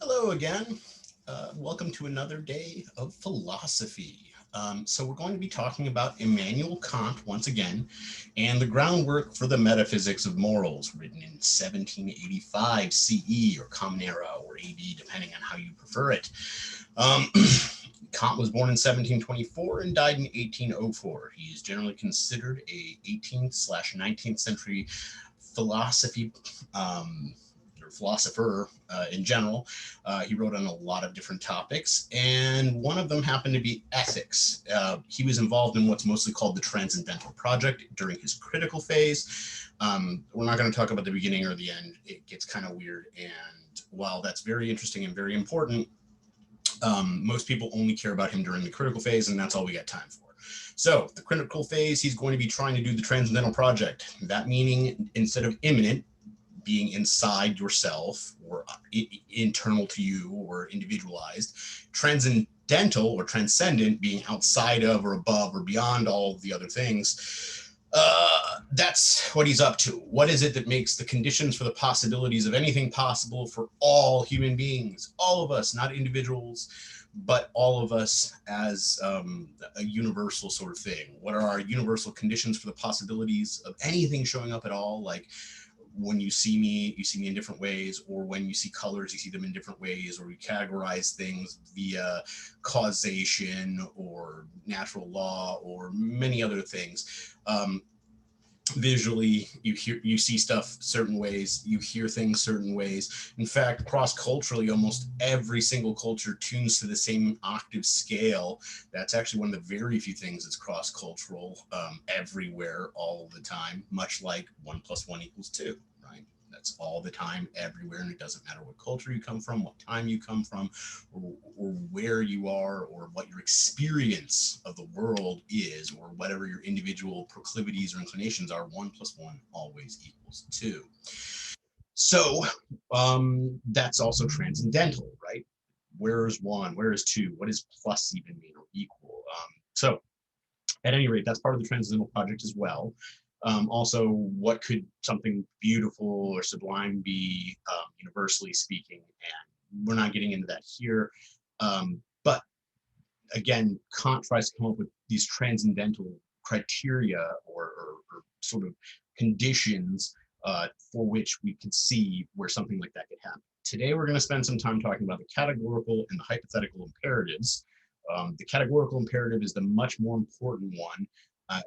Hello again. Welcome to another day of philosophy. So we're going to be talking about Immanuel Kant once again and the groundwork for the metaphysics of morals, written in 1785 CE or Common Era or AD, depending on how you prefer it. Um, Kant was born in 1724 and died in 1804. He is generally considered a 18th/19th century philosophy philosopher in general. He wrote on a lot of different topics, and one of them happened to be ethics. He was involved in what's mostly called the Transcendental Project during his critical phase. We're not going to talk about the beginning or the end. It gets kind of weird, and while that's very interesting and very important, most people only care about him during the critical phase, and that's all we got time for. So, the critical phase, he's going to be trying to do the Transcendental Project. That meaning, instead of immanent, being inside yourself or internal to you or individualized, transcendental or transcendent, being outside of or above or beyond all of the other things. That's what he's up to. What is it that makes the conditions for the possibilities of anything possible for all human beings, all of us, not individuals, but all of us as a universal sort of thing? What are our universal conditions for the possibilities of anything showing up at all? Like, when you see me in different ways, or when you see colors, you see them in different ways, or you categorize things via causation or natural law or many other things. Visually, you see stuff certain ways, you hear things certain ways. In fact, cross-culturally, almost every single culture tunes to the same octave scale. That's actually one of the very few things that's cross-cultural, everywhere, all the time, much like 1 + 1 = 2, right? That's all the time, everywhere, and it doesn't matter what culture you come from, what time you come from, or where you are, or what your experience of the world is, or whatever your individual proclivities or inclinations are. 1 + 1 always equals 2. So that's also transcendental, right? Where is 1? Where is 2? What does plus even mean, or equal? So at any rate, that's part of the Transcendental Project as well. Also, what could something beautiful or sublime be, universally speaking? And we're not getting into that here. But again, Kant tries to come up with these transcendental criteria, or sort of conditions for which we could see where something like that could happen. Today, we're going to spend some time talking about the categorical and the hypothetical imperatives. The categorical imperative is the much more important one,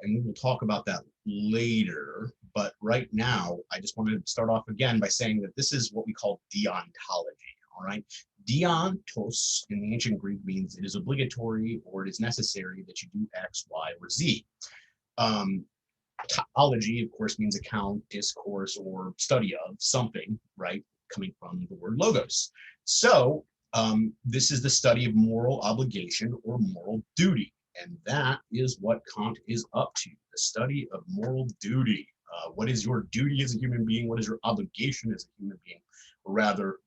and we will talk about that later. But right now, I just want to start off again by saying that this is what we call deontology. All right. Deontos in the ancient Greek means it is obligatory or it is necessary that you do X, Y, or Z. Ology, of course, means account, discourse, or study of something, right? Coming from the word logos. So this is the study of moral obligation or moral duty. And that is what Kant is up to, the study of moral duty. What is your duty as a human being? What is your obligation as a human being? Or rather,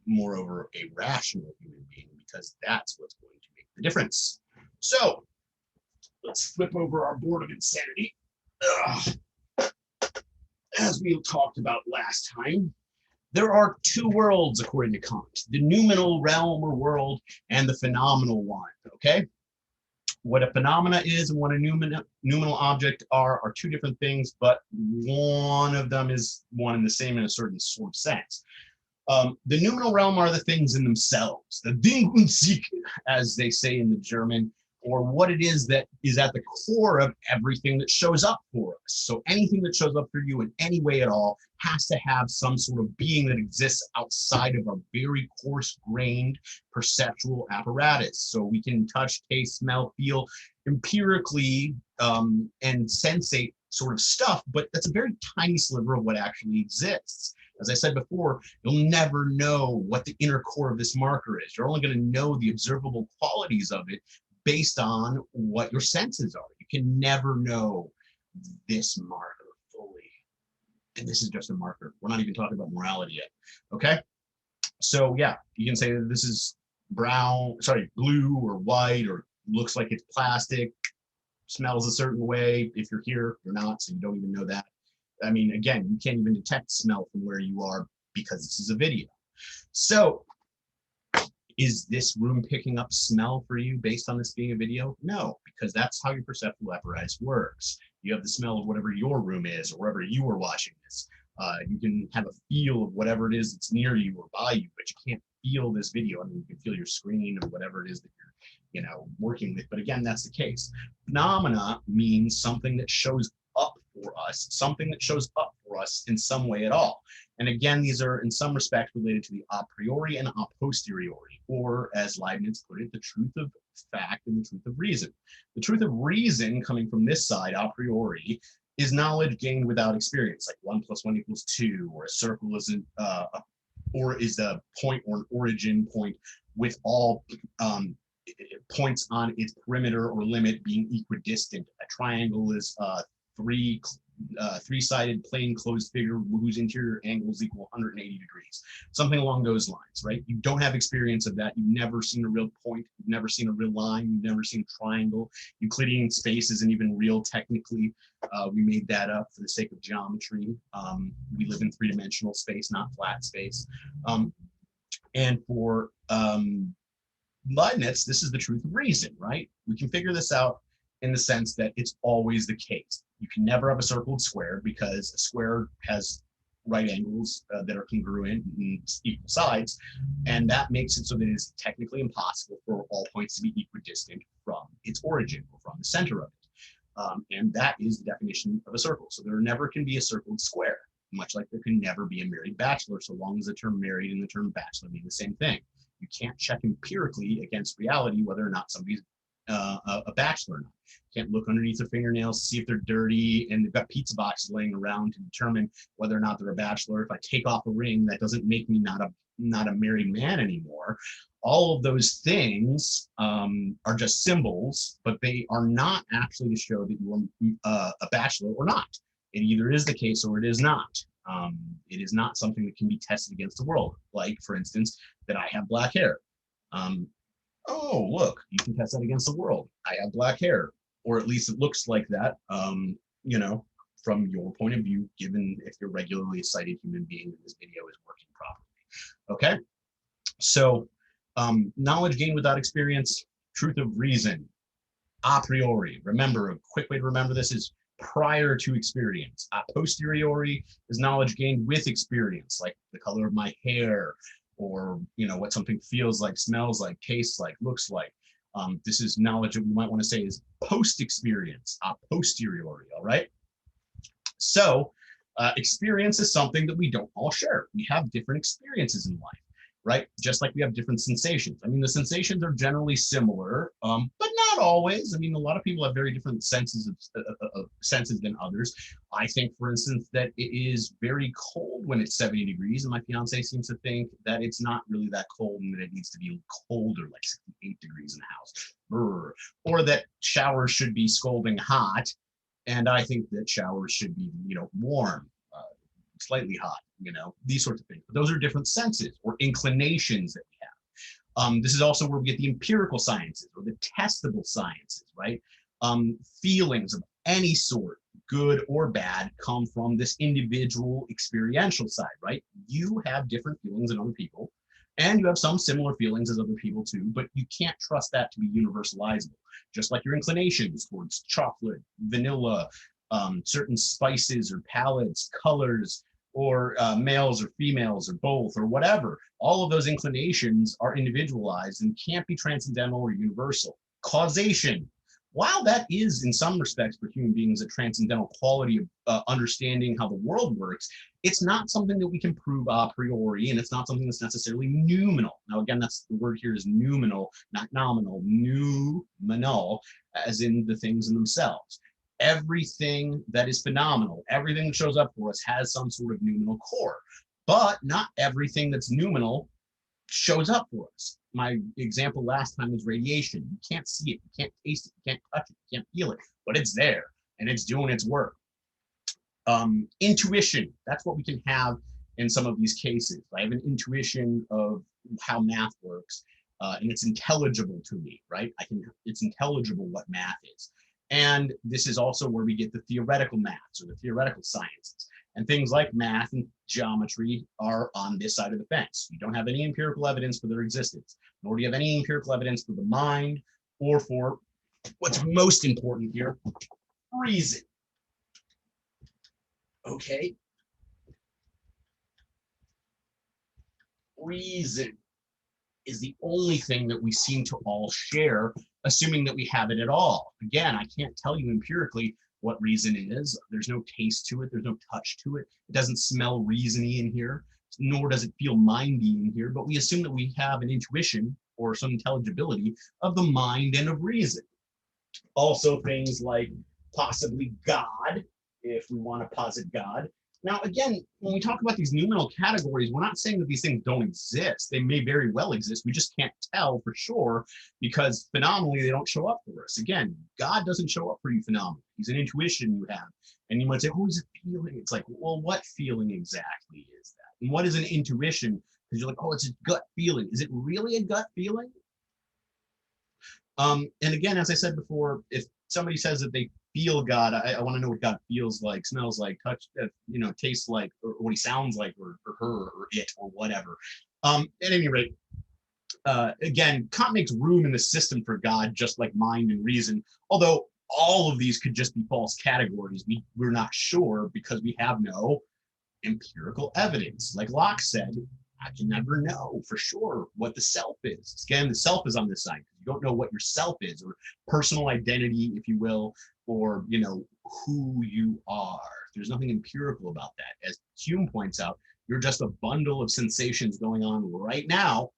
moreover, a rational human being, because that's what's going to make the difference. So let's flip over our board of insanity. As we talked about last time, there are two worlds according to Kant: the noumenal realm or world and the phenomenal one. Okay, what a phenomena is and what a noumenal object are two different things, but one of them is one and the same in a certain sort of sense. The noumenal realm are the things in themselves, the Ding und sich, as they say in the German, or what it is that is at the core of everything that shows up for us. So anything that shows up for you in any way at all has to have some sort of being that exists outside of a very coarse-grained perceptual apparatus. So we can touch, taste, smell, feel empirically and sensate sort of stuff, but that's a very tiny sliver of what actually exists. As I said before, you'll never know what the inner core of this marker is. You're only going to know the observable qualities of it based on what your senses are. You can never know this marker fully. And this is just a marker. We're not even talking about morality yet. Okay? So yeah, you can say that this is blue or white, or looks like it's plastic, smells a certain way. If you're here, you're not, so you don't even know that. I mean, again, you can't even detect smell from where you are because this is a video. So Is this room picking up smell for you based on this being a video? No, because that's how your perceptual apparatus works. You have the smell of whatever your room is or wherever you are watching this. You can have a feel of whatever it is that's near you or by you, but you can't feel this video. I mean, you can feel your screen or whatever it is that you're, working with. But again, that's the case. Phenomena means something that shows up for us, something that shows up for us in some way at all. And again, these are in some respects related to the a priori and a posteriori, or as Leibniz put it, the truth of fact and the truth of reason. The truth of reason coming from this side, a priori, is knowledge gained without experience, like 1 + 1 = 2, or a circle isn't, or is a point or an origin point with all points on its perimeter or limit being equidistant. A triangle is three-sided plane closed figure whose interior angles equal 180 degrees. Something along those lines, right? You don't have experience of that. You've never seen a real point. You've never seen a real line. You've never seen a triangle. Euclidean space isn't even real technically. We made that up for the sake of geometry. We live in three-dimensional space, not flat space. And for Leibniz, this is the truth of reason, right? We can figure this out in the sense that it's always the case. You can never have a circled square because a square has right angles that are congruent and equal sides, and that makes it so that it is technically impossible for all points to be equidistant from its origin or from the center of it. And that is the definition of a circle. So there never can be a circled square, much like there can never be a married bachelor, so long as the term married and the term bachelor mean the same thing. You can't check empirically against reality whether or not somebody's a bachelor or not. You can't look underneath their fingernails to see if they're dirty and they've got pizza boxes laying around to determine whether or not they're a bachelor. If I take off a ring, that doesn't make me not a married man anymore. All of those things are just symbols, but they are not actually to show that you are a bachelor or not. It either is the case or it is not. It is not something that can be tested against the world. Like, for instance, that I have black hair. Oh, look, you can test that against the world. I have black hair, or at least it looks like that, from your point of view, given if you're regularly a sighted human being and this video is working properly. Okay, so knowledge gained without experience, truth of reason, a priori. Remember, a quick way to remember this is prior to experience. A posteriori is knowledge gained with experience, like the color of my hair, or what something feels like, smells like, tastes like, looks like. This is knowledge that we might want to say is post-experience, a posteriori, all right? So experience is something that we don't all share. We have different experiences in life, right? Just like we have different sensations. I mean, the sensations are generally similar, but not always. I mean, a lot of people have very different senses than others. I think, for instance, that it is very cold when it's 70 degrees, and my fiance seems to think that it's not really that cold and that it needs to be colder, like 68 degrees in the house. Brr. Or that showers should be scalding hot, and I think that showers should be, warm, slightly hot, these sorts of things. But those are different senses or inclinations that we have. This is also where we get the empirical sciences or the testable sciences, right? Feelings of any sort, good or bad, come from this individual experiential side, right? You have different feelings than other people, and you have some similar feelings as other people too, but you can't trust that to be universalizable. Just like your inclinations towards chocolate, vanilla, certain spices or palettes, colors, or males or females or both or whatever. All of those inclinations are individualized and can't be transcendental or universal. Causation. While that is, in some respects, for human beings, a transcendental quality of understanding how the world works, it's not something that we can prove a priori, and it's not something that's necessarily noumenal. Now, again, that's the word here is noumenal, not nominal, noumenal, as in the things in themselves. Everything that is phenomenal, everything that shows up for us has some sort of noumenal core, but not everything that's noumenal shows up for us. My example last time was radiation. You can't see it, you can't taste it, you can't touch it, you can't feel it, but it's there and it's doing its work. Intuition, that's what we can have in some of these cases. I have an intuition of how math works, and it's intelligible to me, right? It's intelligible what math is. And this is also where we get the theoretical maths or the theoretical sciences. And things like math and geometry are on this side of the fence. You don't have any empirical evidence for their existence, nor do you have any empirical evidence for the mind or for what's most important here, reason. Okay? Reason is the only thing that we seem to all share, assuming that we have it at all. Again, I can't tell you empirically what reason is. There's no taste to it. There's no touch to it. It doesn't smell reasony in here, nor does it feel mindy in here, but we assume that we have an intuition or some intelligibility of the mind and of reason. Also things like possibly God, if we want to posit God. Now, again, when we talk about these noumenal categories, we're not saying that these things don't exist. They may very well exist. We just can't tell for sure because phenomenally, they don't show up for us. Again, God doesn't show up for you phenomenally. He's an intuition you have. And you might say, oh, he's a feeling. It's like, well, what feeling exactly is that? And what is an intuition? Because you're like, oh, it's a gut feeling. Is it really a gut feeling? And again, as I said before, if somebody says that they feel God, I want to know what God feels like, smells like, touch, tastes like, or what he sounds like, or her, or it, or whatever. At any rate, again, Kant makes room in the system for God, just like mind and reason, although all of these could just be false categories. We're not sure because we have no empirical evidence. Like Locke said, I can never know for sure what the self is. Again, the self is on this side. You don't know what your self is, or personal identity, if you will, or who you are. There's nothing empirical about that. As Hume points out, you're just a bundle of sensations going on right now,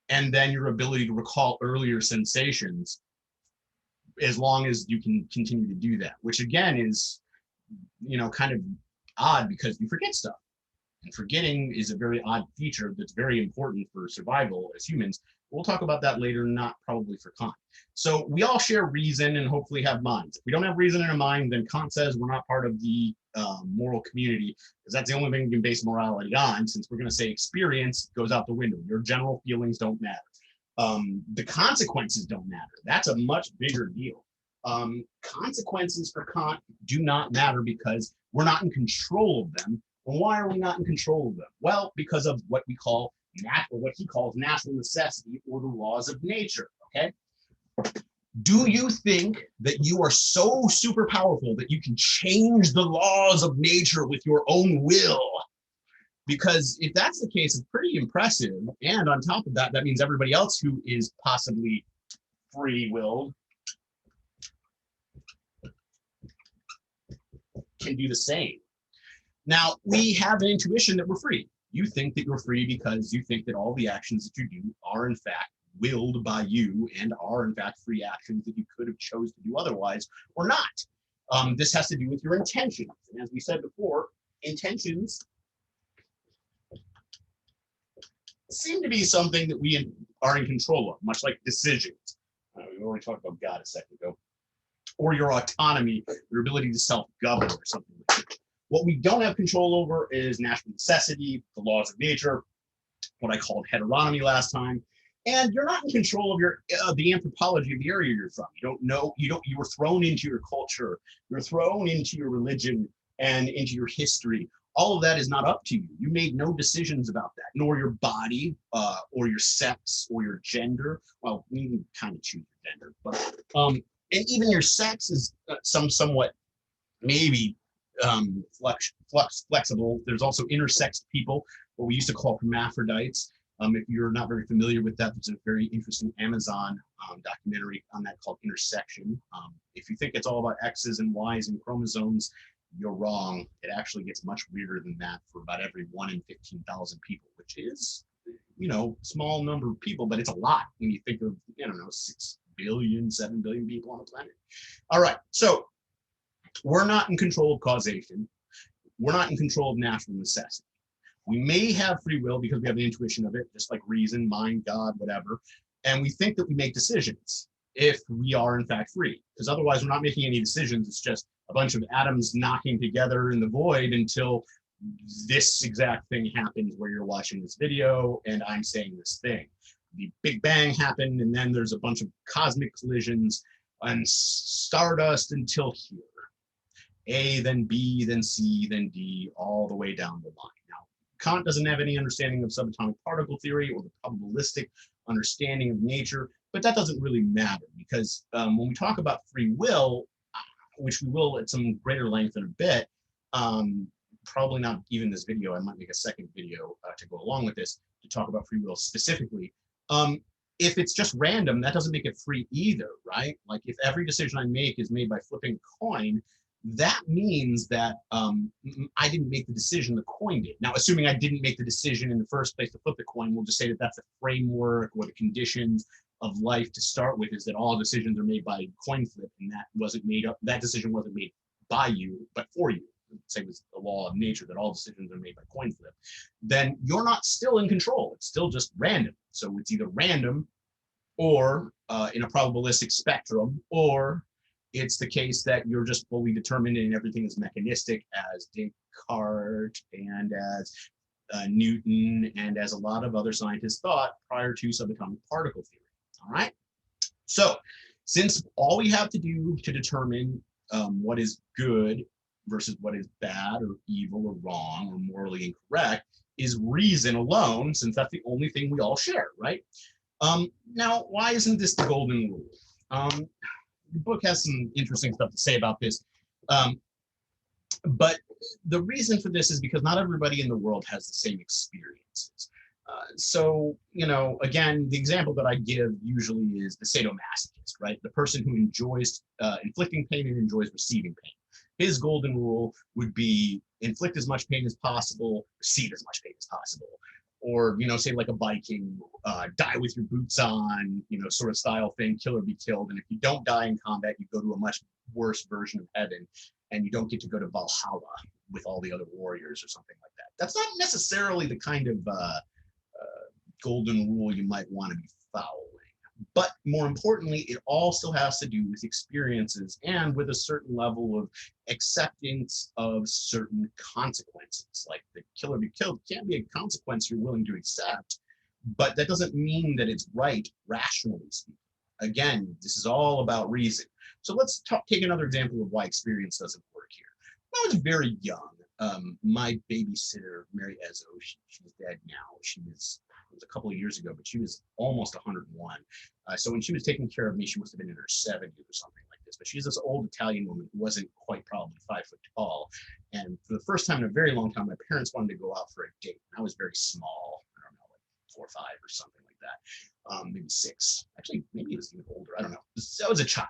and then your ability to recall earlier sensations, as long as you can continue to do that, which again is, kind of odd because you forget stuff. And forgetting is a very odd feature that's very important for survival as humans. We'll talk about that later, not probably for Kant. So we all share reason and hopefully have minds. If we don't have reason in a mind, then Kant says we're not part of the moral community, because that's the only thing we can base morality on, since we're going to say experience goes out the window. Your general feelings don't matter. The consequences don't matter. That's a much bigger deal. Consequences for Kant do not matter because we're not in control of them. And why are we not in control of them? Well, because of what we call what he calls natural necessity, or the laws of nature. Okay. Do you think that you are so super powerful that you can change the laws of nature with your own will? Because if that's the case, it's pretty impressive. And on top of that, that means everybody else who is possibly free-willed can do the same. Now, we have an intuition that we're free. You think that you're free because you think that all the actions that you do are in fact willed by you and are in fact free actions that you could have chose to do otherwise or not. This has to do with your intentions. And as we said before, intentions seem to be something that we are in control of, much like decisions. We already talked about God a second ago. Or your autonomy, your ability to self-govern or something like that. What we don't have control over is natural necessity, the laws of nature, what I called heteronomy last time. And you're not in control of the anthropology of the area you're from. You don't know, you were thrown into your culture, you're thrown into your religion and into your history. All of that is not up to you. You made no decisions about that, nor your body, or your sex, or your gender. Well, you can kind of choose your gender, but and even your sex is somewhat maybe flexible. There's also intersexed people, what we used to call hermaphrodites. If you're not very familiar with that, there's a very interesting Amazon documentary on that called Intersection. If you think it's all about X's and Y's and chromosomes, you're wrong. It actually gets much weirder than that for about every 1 in 15,000 people, which is, small number of people, but it's a lot when you think of, 6 billion, 7 billion people on the planet. All right, so we're not in control of causation. We're not in control of natural necessity. We may have free will because we have the intuition of it, just like reason, mind, God, whatever. And we think that we make decisions if we are in fact free, because otherwise we're not making any decisions. It's just a bunch of atoms knocking together in the void until this exact thing happens where you're watching this video and I'm saying this thing. The Big Bang happened, and then there's a bunch of cosmic collisions and stardust until here. A, then B, then C, then D, all the way down the line. Now, Kant doesn't have any understanding of subatomic particle theory or the probabilistic understanding of nature, but that doesn't really matter because when we talk about free will, which we will at some greater length in a bit, probably not even this video, I might make a second video to go along with this to talk about free will specifically. If it's just random, that doesn't make it free either, right? Like if every decision I make is made by flipping a coin, that means that I didn't make the decision, the coin did. Now, assuming I didn't make the decision in the first place to flip the coin, we'll just say that that's the framework or the conditions of life to start with, is that all decisions are made by coin flip, and that wasn't made up, that decision wasn't made by you, but for you. Same as the law of nature, that all decisions are made by coin flip. Then you're not still in control. It's still just random. So it's either random or in a probabilistic spectrum, or it's the case that you're just fully determined and everything is mechanistic, as Descartes and as Newton and as a lot of other scientists thought prior to subatomic particle theory. All right. So since all we have to do to determine what is good versus what is bad or evil or wrong or morally incorrect is reason alone, since that's the only thing we all share, right? Now, why isn't this the golden rule? The book has some interesting stuff to say about this, but the reason for this is because not everybody in the world has the same experiences. So, you know, again, the example that I give usually is the sadomasochist, right? The person who enjoys inflicting pain and enjoys receiving pain. His golden rule would be inflict as much pain as possible, receive as much pain as possible. Or, you know, say like a Viking, die with your boots on, you know, sort of style thing, kill or be killed. And if you don't die in combat, you go to a much worse version of heaven, and you don't get to go to Valhalla with all the other warriors or something like that. That's not necessarily the kind of golden rule you might want to be following. But more importantly, it all still has to do with experiences and with a certain level of acceptance of certain consequences. Like the kill or be killed can't be a consequence you're willing to accept, but that doesn't mean that it's right, rationally speaking. Again, this is all about reason. So let's take another example of why experience doesn't work here. When I was very young, my babysitter, Mary Ezzo, she's dead now. It was a couple of years ago, but she was almost 101. So when she was taking care of me, she must have been in her 70s or something like this. But she's this old Italian woman who wasn't quite probably 5 foot tall. And for the first time in a very long time, my parents wanted to go out for a date. And I was very small. I don't know, like 4 or 5 or something like that. Maybe 6. Actually, maybe it was even older. I don't know. I was a child.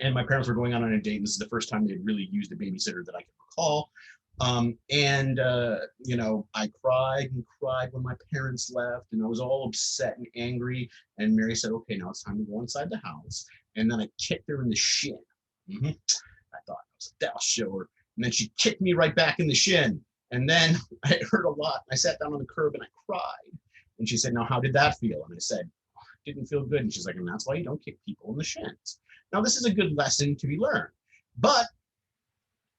And my parents were going out on a date. And this is the first time they'd really used a babysitter that I can recall. You know, I cried and cried when my parents left, and I was all upset and angry. And Mary said, okay, now it's time to go inside the house. And then I kicked her in the shin. I thought, I'll show her. And then she kicked me right back in the shin. And then it hurt a lot. I sat down on the curb and I cried. And she said, now, how did that feel? And I said, it didn't feel good. And she's like, and that's why you don't kick people in the shins. Now, this is a good lesson to be learned, but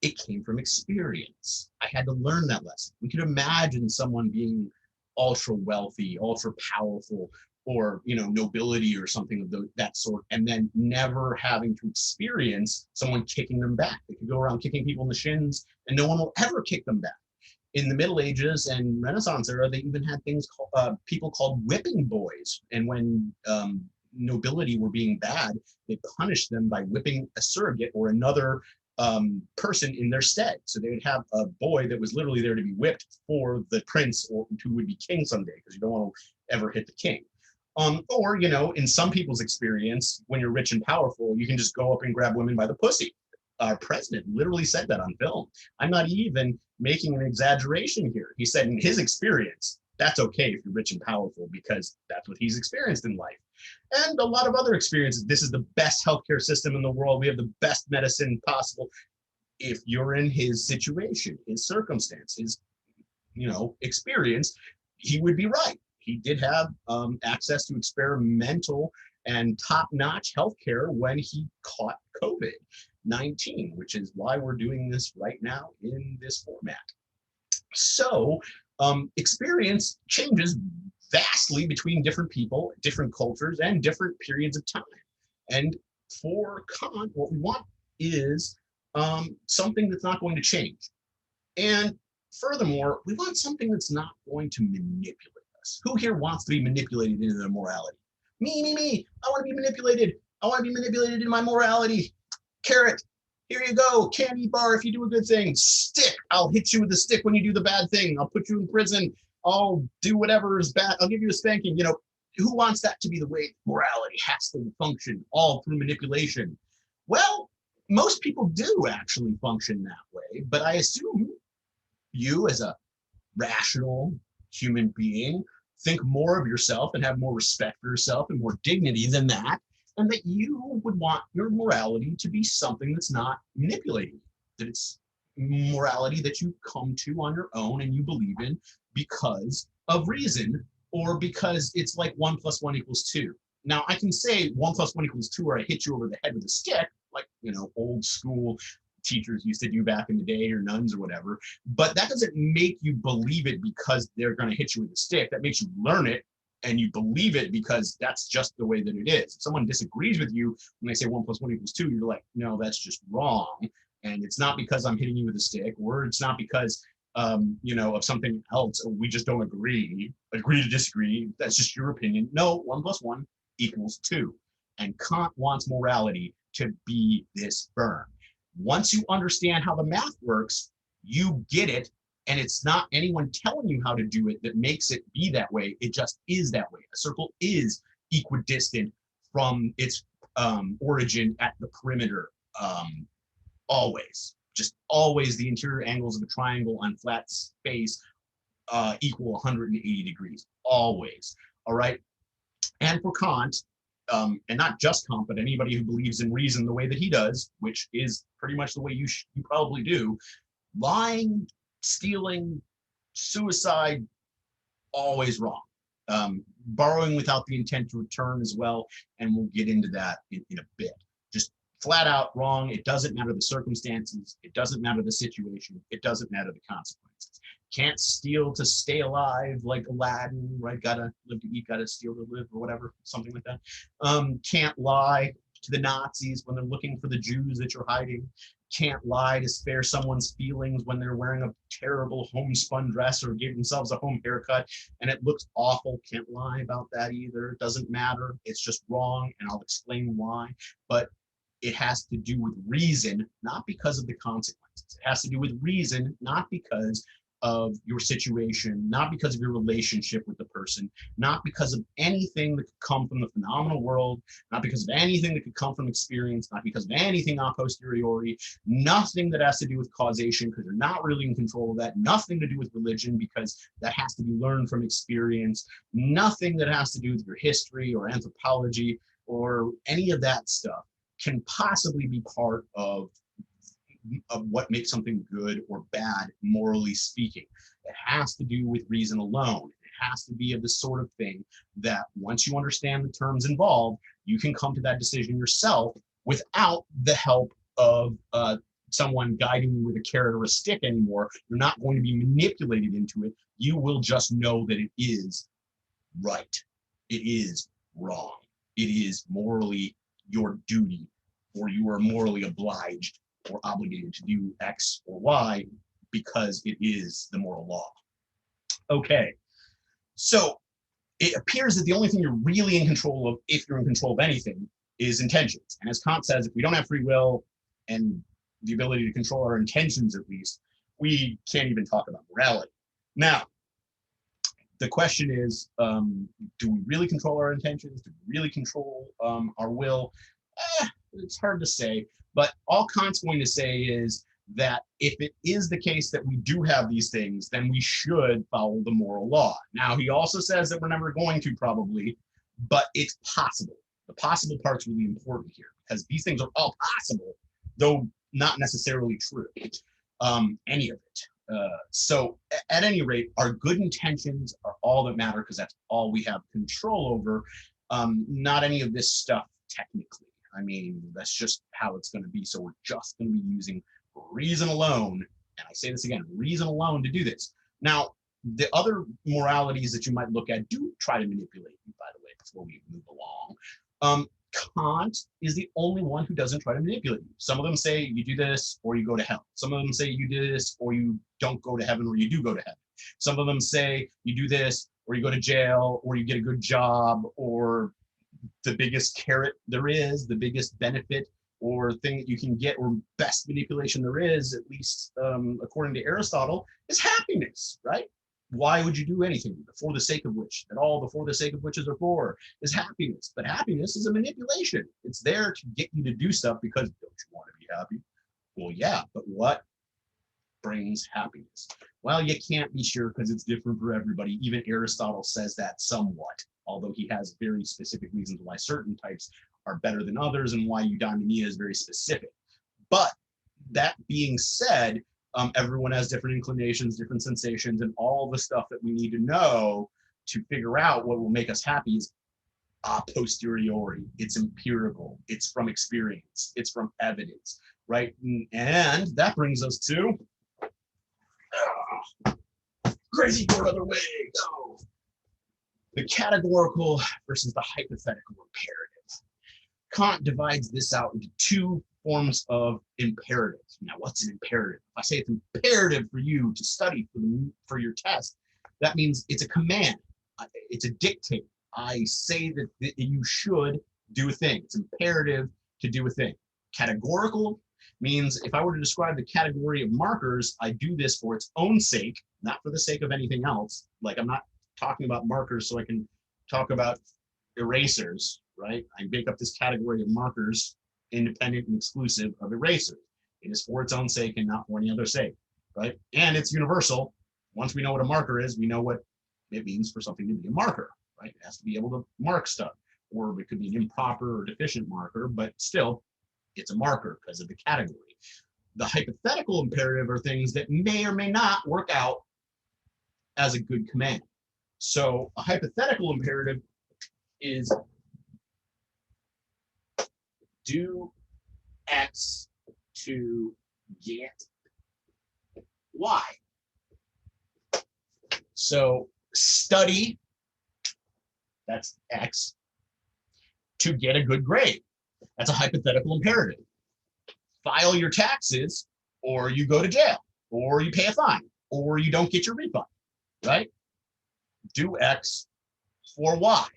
it came from experience. I had to learn that lesson. We could imagine someone being ultra wealthy, ultra powerful, or, you know, nobility or something of that sort, and then never having to experience someone kicking them back. They could go around kicking people in the shins and no one will ever kick them back. In the Middle Ages and Renaissance era, they even had things called, people called whipping boys. And when nobility were being bad, they punished them by whipping a surrogate or another person in their stead. So they would have a boy that was literally there to be whipped for the prince or who would be king someday, because you don't want to ever hit the king. Or, you know, in some people's experience, when you're rich and powerful, you can just go up and grab women by the pussy. Our president literally said that on film. I'm not even making an exaggeration here. He said in his experience, that's okay if you're rich and powerful, because that's what he's experienced in life. And a lot of other experiences. This is the best healthcare system in the world. We have the best medicine possible. If you're in his situation, his circumstance, his, you know, experience, he would be right. He did have access to experimental and top-notch healthcare when he caught COVID-19, which is why we're doing this right now in this format. So experience changes vastly between different people, different cultures, and different periods of time. And for Kant, what we want is something that's not going to change. And furthermore, we want something that's not going to manipulate us. Who here wants to be manipulated into their morality? Me. I want to be manipulated. I want to be manipulated in my morality. Carrot, here you go. Candy bar if you do a good thing. Stick, I'll hit you with a stick when you do the bad thing. I'll put you in prison. I'll do whatever is bad. I'll give you a spanking. You know, who wants that to be the way morality has to function, all through manipulation? Well, most people do actually function that way, but I assume you, as a rational human being, think more of yourself and have more respect for yourself and more dignity than that, and that you would want your morality to be something that's not manipulating you, that it's morality that you come to on your own and you believe in because of reason, or because it's like 1 + 1 = 2. Now, I can say 1 + 1 = 2, or I hit you over the head with a stick, like, you know, old school teachers used to do back in the day, or nuns or whatever, but that doesn't make you believe it because they're going to hit you with a stick. That makes you learn it and you believe it because that's just the way that it is. If someone disagrees with you when they say 1 + 1 = 2, you're like, no, that's just wrong. And it's not because I'm hitting you with a stick, or it's not because you know, of something else, or we just don't agree to disagree. That's just your opinion. No, 1 + 1 = 2. And Kant wants morality to be this firm. Once you understand how the math works, you get it, and it's not anyone telling you how to do it that makes it be that way. It just is that way. A circle is equidistant from its origin at the perimeter, always. Just always, the interior angles of a triangle on flat space equal 180 degrees, always. All right. And for Kant, and not just Kant, but anybody who believes in reason the way that he does, which is pretty much the way you probably do, lying, stealing, suicide, always wrong. Borrowing without the intent to return as well, and we'll get into that in a bit. Just flat out wrong. It doesn't matter the circumstances. It doesn't matter the situation. It doesn't matter the consequences. Can't steal to stay alive like Aladdin, right? Gotta live to eat, gotta steal to live, or whatever, something like that. Can't lie to the Nazis when they're looking for the Jews that you're hiding. Can't lie to spare someone's feelings when they're wearing a terrible homespun dress or give themselves a home haircut and it looks awful. Can't lie about that either. It doesn't matter. It's just wrong, and I'll explain why. But it has to do with reason, not because of the consequences. It has to do with reason, not because of your situation, not because of your relationship with the person, not because of anything that could come from the phenomenal world, not because of anything that could come from experience, not because of anything a posteriori, nothing that has to do with causation, because you're not really in control of that, nothing to do with religion, because that has to be learned from experience, nothing that has to do with your history or anthropology or any of that stuff can possibly be part of what makes something good or bad, morally speaking. It has to do with reason alone. It has to be of the sort of thing that once you understand the terms involved, you can come to that decision yourself without the help of someone guiding you with a carrot or a stick anymore. You're not going to be manipulated into it. You will just know that it is right. It is wrong. It is morally your duty, or you are morally obliged or obligated to do X or Y because it is the moral law. Okay, so it appears that the only thing you're really in control of, if you're in control of anything, is intentions. And as Kant says, if we don't have free will and the ability to control our intentions, at least, we can't even talk about morality. Now, the question is, do we really control our intentions? Do we really control our will? It's hard to say, but all Kant's going to say is that if it is the case that we do have these things, then we should follow the moral law. Now, he also says that we're never going to, probably, but it's possible. The possible part's really important here, because these things are all possible, though not necessarily true, any of it. So at any rate, our good intentions are all that matter, because that's all we have control over, not any of this stuff technically. I mean, that's just how it's going to be. So we're just going to be using reason alone. And I say this again, reason alone to do this. Now, the other moralities that you might look at do try to manipulate you, by the way, before we move along. Kant is the only one who doesn't try to manipulate you. Some of them say you do this or you go to hell. Some of them say you do this or you don't go to heaven or you do go to heaven. Some of them say you do this or you go to jail or you get a good job, or the biggest carrot there is, the biggest benefit or thing that you can get, or best manipulation there is, at least according to Aristotle, is happiness, right? Why would you do anything for the sake of which? And all before the sake of which are for is happiness. But happiness is a manipulation. It's there to get you to do stuff because don't you want to be happy? Well, yeah, but what brings happiness? Well, you can't be sure because it's different for everybody. Even Aristotle says that somewhat, although he has very specific reasons why certain types are better than others and why eudaimonia is very specific. But that being said, everyone has different inclinations, different sensations, and all the stuff that we need to know to figure out what will make us happy is a posteriori. It's empirical. It's from experience. It's from evidence, right? And that brings us to crazy for other way. Go. The categorical versus the hypothetical imperative. Kant divides this out into two forms of imperative. Now, what's an imperative? If I say it's imperative for you to study for your test, that means it's a command. It's a dictate. I say that you should do a thing. It's imperative to do a thing. Categorical means if I were to describe the category of markers, I do this for its own sake, not for the sake of anything else. Like, I'm not talking about markers so I can talk about erasers, right? I make up this category of markers independent and exclusive of erasers. It is for its own sake and not for any other sake, right? And it's universal. Once we know what a marker is, we know what it means for something to be a marker, right? It has to be able to mark stuff, or it could be an improper or deficient marker, but still, it's a marker because of the category. The hypothetical imperative are things that may or may not work out as a good command. So a hypothetical imperative is do X to get Y. So study, that's X, to get a good grade. That's a hypothetical imperative. File your taxes, or you go to jail, or you pay a fine, or you don't get your refund, right? Do X for Y.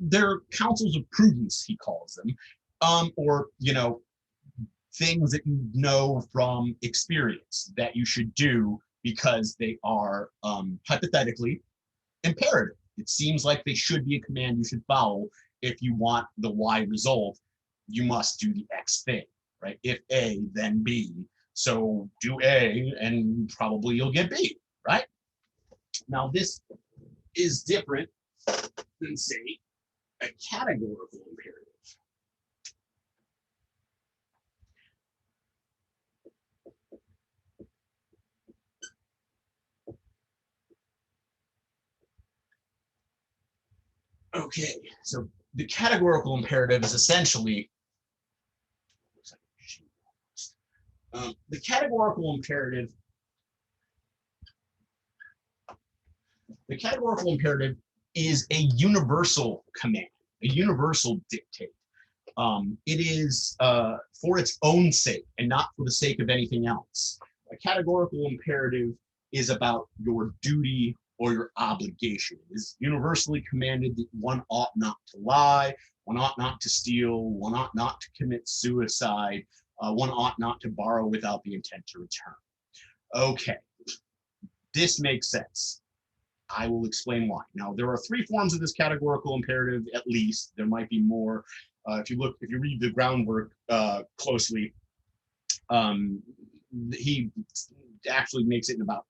They're counsels of prudence, he calls them, or, things that you know from experience that you should do because they are hypothetically imperative. It seems like they should be a command you should follow. If you want the Y result, you must do the X thing, right? If A, then B. So do A and probably you'll get B, right? Now this is different than, say, a categorical imperative. Okay, so the categorical imperative is essentially, the categorical imperative is a universal command, a universal dictate. It is for its own sake and not for the sake of anything else. A categorical imperative is about your duty or your obligation. It is universally commanded that one ought not to lie, one ought not to steal, one ought not to commit suicide, one ought not to borrow without the intent to return. Okay, this makes sense. I will explain why. Now, there are three forms of this categorical imperative, at least. There might be more. If you read the groundwork closely, he actually makes it in about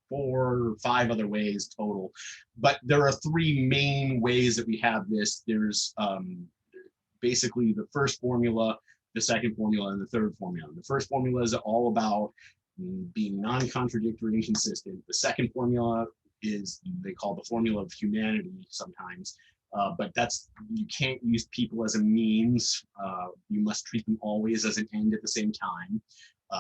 4 or 5 other ways total. But there are 3 main ways that we have this. There's basically the first formula, the second formula, and the third formula. The first formula is all about being non-contradictory and consistent. The second formula is they call the formula of humanity sometimes, but that's, you can't use people as a means. You must treat them always as an end at the same time.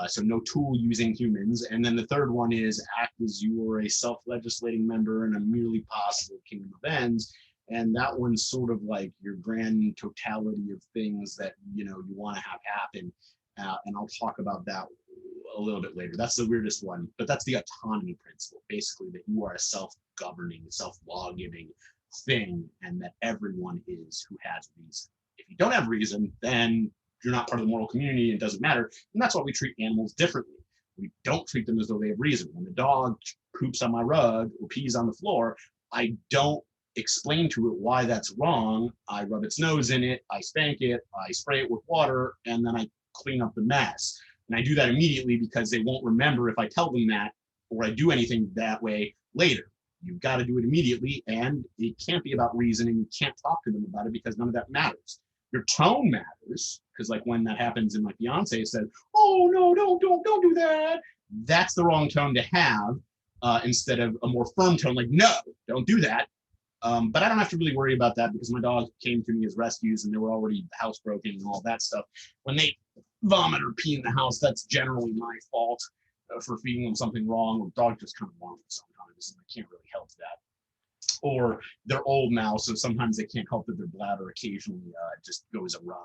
So no tool using humans. And then the third one is act as you are a self-legislating member in a merely possible kingdom of ends. And that one's sort of like your grand totality of things that, you know, you want to have happen. And I'll talk about that a little bit later. That's the weirdest one, but that's the autonomy principle, basically that you are a self-governing, self-law-giving thing, and that everyone is who has reason. If you don't have reason, then you're not part of the moral community, and it doesn't matter. And that's why we treat animals differently. We don't treat them as though they have reason. When the dog poops on my rug or pees on the floor, I don't explain to it why that's wrong. I rub its nose in it, I spank it, I spray it with water, and then I clean up the mess. And I do that immediately because they won't remember if I tell them that or I do anything that way later. You've got to do it immediately, and it can't be about reasoning. You can't talk to them about it because none of that matters. Your tone matters, because like when that happens and my fiance said, "Oh no, don't do that," that's the wrong tone to have, instead of a more firm tone like, "No, don't do that." But I don't have to really worry about that because my dog came to me as rescues and they were already housebroken and all that stuff. When they vomit or pee in the house, that's generally my fault for feeding them something wrong. Or dogs just kind of vomit sometimes, and I can't really help that. Or they're old now, so sometimes they can't help that their bladder occasionally just goes awry.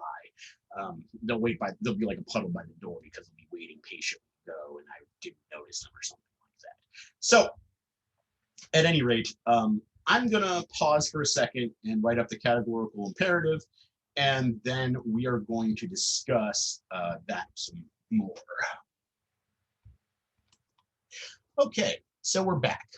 They'll be like a puddle by the door because they'll be waiting patiently to go, and I didn't notice them or something like that. So, at any rate, I'm gonna pause for a second and write up the categorical imperative, and then we are going to discuss that some more. Okay, so we're back.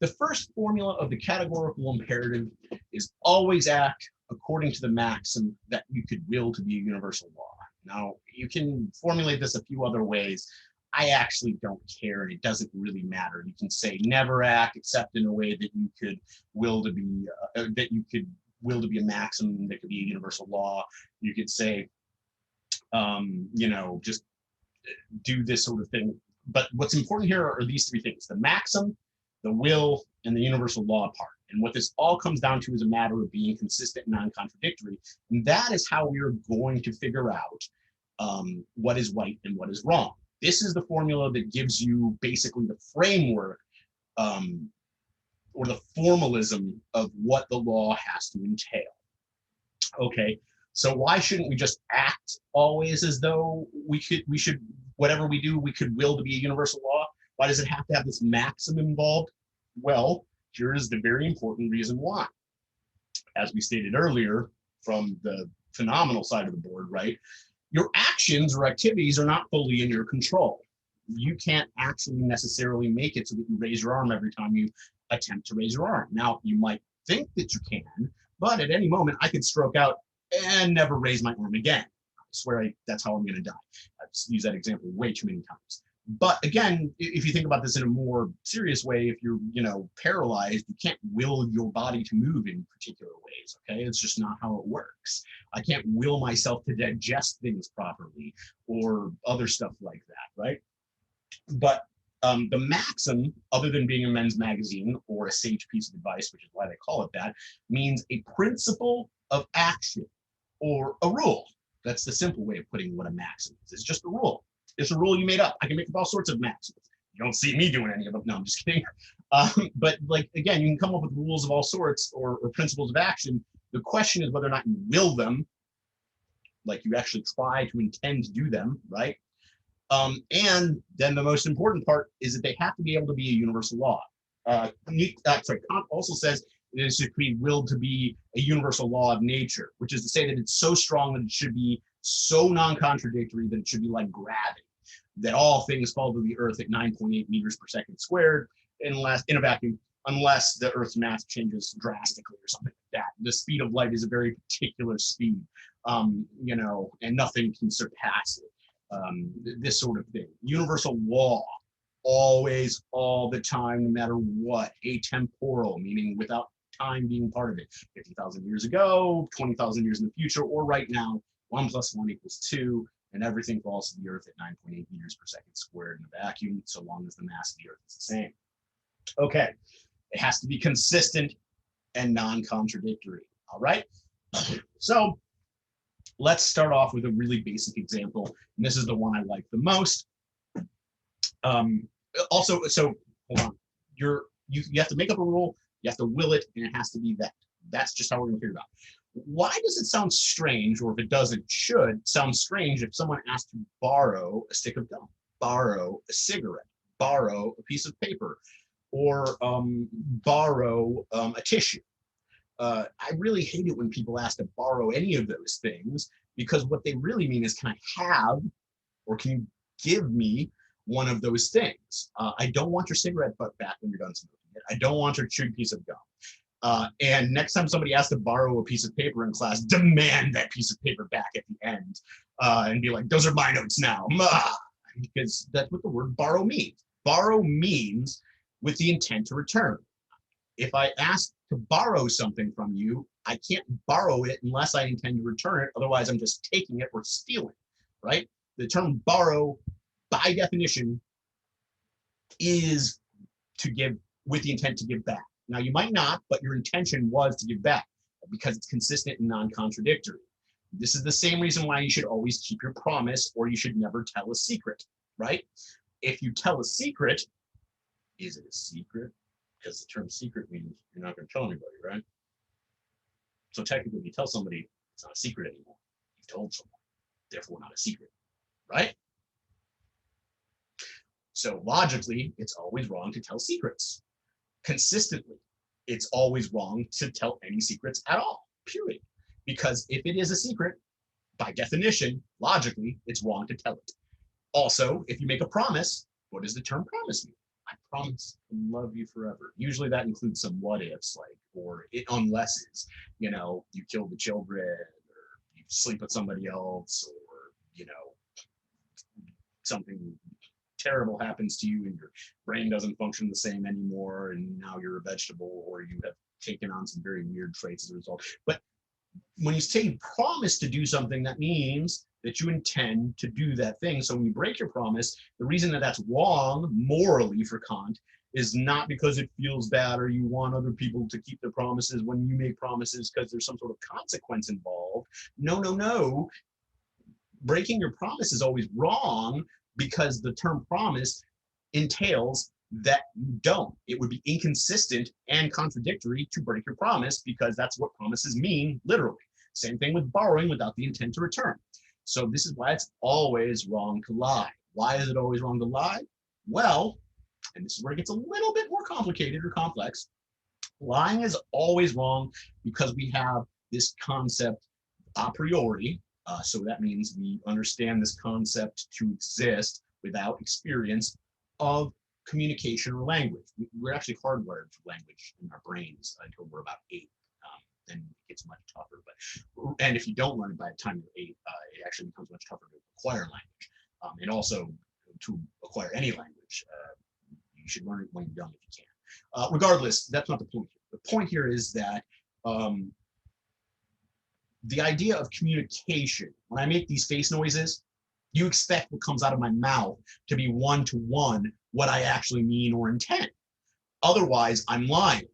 The first formula of the categorical imperative is always act according to the maxim that you could will to be a universal law. Now, you can formulate this a few other ways. I actually don't care, and it doesn't really matter. You can say never act except in a way that you could will to be a maxim that could be a universal law. You could say, just do this sort of thing. But what's important here are these three things: the maxim, the will, and the universal law part. And what this all comes down to is a matter of being consistent and non-contradictory. And that is how we are going to figure out what is right and what is wrong. This is the formula that gives you basically the framework or the formalism of what the law has to entail. Okay, so why shouldn't we just act always as though we should, whatever we do, we could will to be a universal law? Why does it have to have this maxim involved? Well, here is the very important reason why. As we stated earlier, from the phenomenal side of the board, right? Your actions or activities are not fully in your control. You can't actually necessarily make it so that you raise your arm every time you attempt to raise your arm. Now, you might think that you can, but at any moment I could stroke out and never raise my arm again. I swear that's how I'm going to die. I've used that example way too many times. But again, if you think about this in a more serious way, if you're, paralyzed, you can't will your body to move in particular ways, okay? It's just not how it works. I can't will myself to digest things properly or other stuff like that, right? But the maxim, other than being a men's magazine or a sage piece of advice, which is why they call it that, means a principle of action or a rule. That's the simple way of putting what a maxim is. It's just a rule. It's a rule you made up. I can make up all sorts of maxims. You don't see me doing any of them. No, I'm just kidding. But like, again, you can come up with rules of all sorts or principles of action. The question is whether or not you will them, like you actually try to intend to do them, right? And then the most important part is that they have to be able to be a universal law. Kant also says it should be willed to be a universal law of nature, which is to say that it's so strong that it should be so non-contradictory that it should be like gravity, that all things fall to the earth at 9.8 meters per second squared in a vacuum, unless the earth's mass changes drastically or something like that. The speed of light is a very particular speed, and nothing can surpass it. This sort of thing. Universal law, always, all the time, no matter what. Atemporal, meaning without time being part of it. 50,000 years ago, 20,000 years in the future, or right now, 1 + 1 = 2, and everything falls to the earth at 9.8 meters per second squared in a vacuum, so long as the mass of the earth is the same. Okay, it has to be consistent and non-contradictory, all right? So let's start off with a really basic example, and this is the one I like the most. So hold on, you have to make up a rule, you have to will it, and it has to be that. That's just how we're going to figure it out. Why does it sound strange, or if it does, it should sound strange if someone asks to borrow a stick of gum, borrow a cigarette, borrow a piece of paper, or borrow a tissue? I really hate it when people ask to borrow any of those things, because what they really mean is, can I have, or can you give me one of those things? I don't want your cigarette butt back when you're done smoking it. I don't want your chewed piece of gum. And next time somebody asks to borrow a piece of paper in class, demand that piece of paper back at the end, and be like, those are my notes now. Because that's what the word borrow means. Borrow means with the intent to return. If I ask to borrow something from you, I can't borrow it unless I intend to return it. Otherwise, I'm just taking it or stealing, right? The term borrow, by definition, is to give with the intent to give back. Now, you might not, but your intention was to give back because it's consistent and non-contradictory. This is the same reason why you should always keep your promise, or you should never tell a secret, right? If you tell a secret, is it a secret? Because the term secret means you're not going to tell anybody, right? So technically, if you tell somebody, it's not a secret anymore. You've told someone, therefore not a secret, right? So logically, it's always wrong to tell secrets. Consistently, it's always wrong to tell any secrets at all, period. Because if it is a secret, by definition, logically, it's wrong to tell it. Also, if you make a promise, what does the term promise mean? I promise to love you forever. Usually that includes some what ifs, like, or it unlesses, you know, you kill the children, or you sleep with somebody else, or, you know, something terrible happens to you and your brain doesn't function the same anymore, and now you're a vegetable, or you have taken on some very weird traits as a result. But when you say promise to do something, that means that you intend to do that thing. So when you break your promise, the reason that that's wrong morally for Kant is not because it feels bad or you want other people to keep their promises when you make promises because there's some sort of consequence involved. No, no, no. Breaking your promise is always wrong because the term promise entails that you don't. It would be inconsistent and contradictory to break your promise, because that's what promises mean, literally. Same thing with borrowing without the intent to return. So this is why it's always wrong to lie. Why is it always wrong to lie? Well, and this is where it gets a little bit more complicated or complex. Lying is always wrong because we have this concept a priori. So that means we understand this concept to exist without experience of communication or language. We're actually hardwired for language in our brains until we're about 8. Then it gets much tougher. And if you don't learn it by the time you're 8, it actually becomes much tougher to acquire language. And also to acquire any language, you should learn it when you're young if you can. Regardless, that's not the point here. The point here is that the idea of communication, when I make these face noises, you expect what comes out of my mouth to be one-to-one what I actually mean or intend. Otherwise, I'm lying,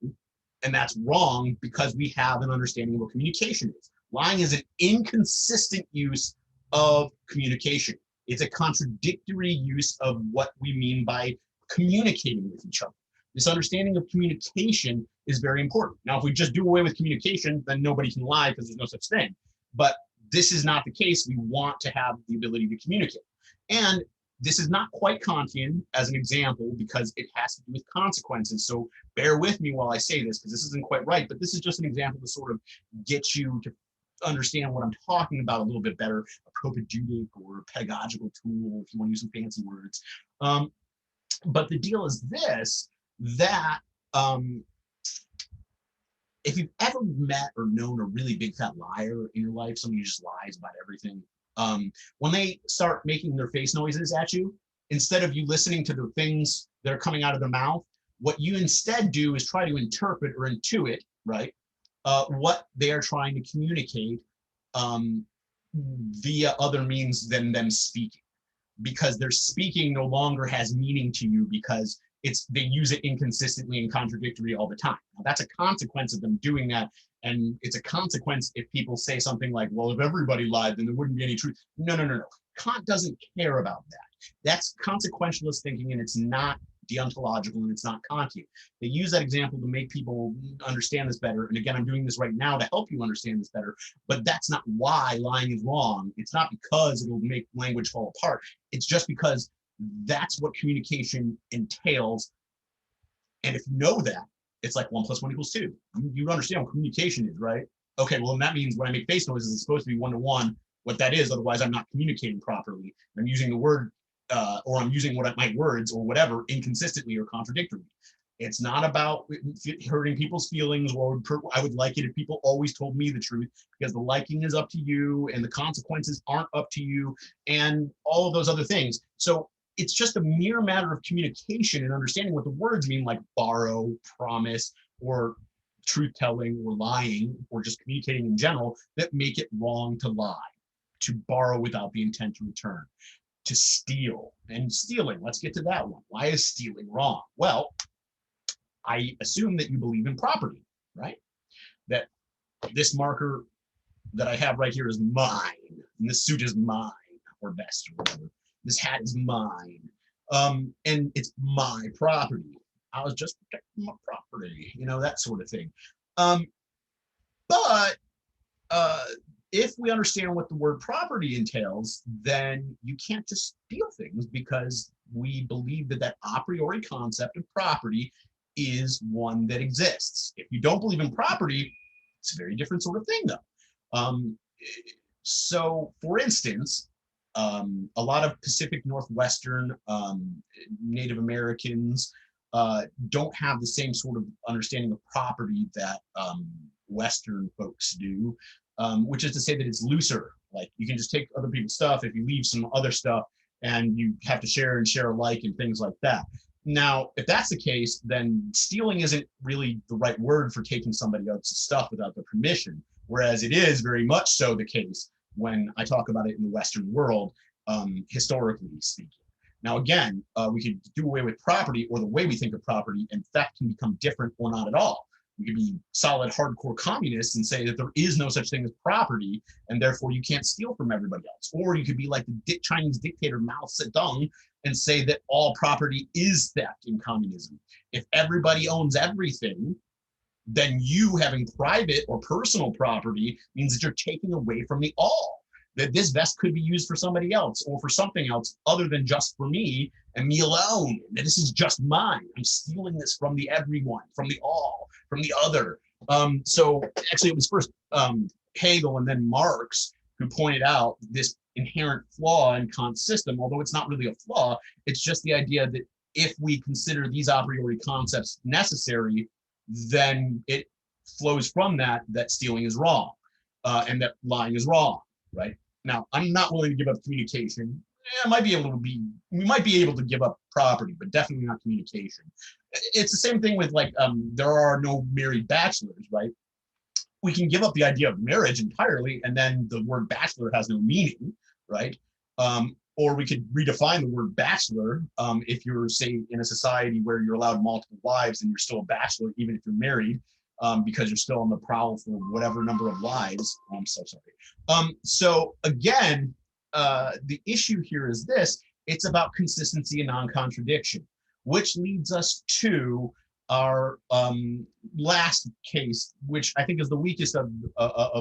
and that's wrong because we have an understanding of what communication is. Lying is an inconsistent use of communication. It's a contradictory use of what we mean by communicating with each other. This understanding of communication is very important. Now, if we just do away with communication, then nobody can lie because there's no such thing. But this is not the case. We want to have the ability to communicate. And this is not quite Kantian as an example because it has to do with consequences. So bear with me while I say this because this isn't quite right, but this is just an example to sort of get you to understand what I'm talking about a little bit better, a propedeutic or pedagogical tool, if you want to use some fancy words. But the deal is this, that if you've ever met or known a really big fat liar in your life, somebody who just lies about everything, when they start making their face noises at you, instead of you listening to the things that are coming out of their mouth, what you instead do is try to interpret or intuit, right, what they are trying to communicate via other means than them speaking. Because their speaking no longer has meaning to you because they use it inconsistently and contradictory all the time. Now, that's a consequence of them doing that. And it's a consequence if people say something like, well, if everybody lied, then there wouldn't be any truth. No, no, no, no. Kant doesn't care about that. That's consequentialist thinking, and it's not deontological and it's not Kantian. They use that example to make people understand this better. And again, I'm doing this right now to help you understand this better, but that's not why lying is wrong. It's not because it'll make language fall apart. It's just because that's what communication entails. And if you know that, it's like 1 + 1 = 2. You understand what communication is, right? Okay, well, then that means when I make face noises, it's supposed to be 1 to 1, what that is. Otherwise, I'm not communicating properly. I'm using the word, or I'm using my words or whatever inconsistently or contradictorily. It's not about hurting people's feelings, or I would like it if people always told me the truth, because the liking is up to you and the consequences aren't up to you and all of those other things. So it's just a mere matter of communication and understanding what the words mean, like borrow, promise, or truth telling, or lying, or just communicating in general, that make it wrong to lie, to borrow without the intent to return, to steal. And stealing, let's get to that one. Why is stealing wrong? Well, I assume that you believe in property, right? That this marker that I have right here is mine, and this suit is mine, or vest, or whatever. This hat is mine, and it's my property. I was just protecting my property, that sort of thing. But if we understand what the word property entails, then you can't just steal things, because we believe that that a priori concept of property is one that exists. If you don't believe in property, it's a very different sort of thing, though. So, for instance, a lot of Pacific Northwestern Native Americans don't have the same sort of understanding of property that Western folks do, which is to say that it's looser. Like, you can just take other people's stuff if you leave some other stuff, and you have to share and share alike and things like that. Now, if that's the case, then stealing isn't really the right word for taking somebody else's stuff without their permission, whereas it is very much so the case when I talk about it in the Western world, historically speaking. Now, again, we could do away with property, or the way we think of property, and theft can become different or not at all. We could be solid, hardcore communists and say that there is no such thing as property, and therefore you can't steal from everybody else. Or you could be like the Chinese dictator Mao Zedong and say that all property is theft in communism. If everybody owns everything, then you having private or personal property means that you're taking away from the all. That this vest could be used for somebody else or for something else other than just for me and me alone. That this is just mine. I'm stealing this from the everyone, from the all, from the other. So actually, it was first Hegel and then Marx who pointed out this inherent flaw in Kant's system, although it's not really a flaw. It's just the idea that if we consider these a priori concepts necessary, then it flows from that stealing is wrong, and that lying is wrong, right? Now, I'm not willing to give up communication. We might be able to give up property, but definitely not communication. It's the same thing with there are no married bachelors, right? We can give up the idea of marriage entirely, and then the word bachelor has no meaning, right? Or we could redefine the word bachelor. If you're, say, in a society where you're allowed multiple wives and you're still a bachelor, even if you're married, because you're still on the prowl for whatever number of lives. I'm so sorry. So again, the issue here is this: it's about consistency and non-contradiction, which leads us to our last case, which I think is the weakest of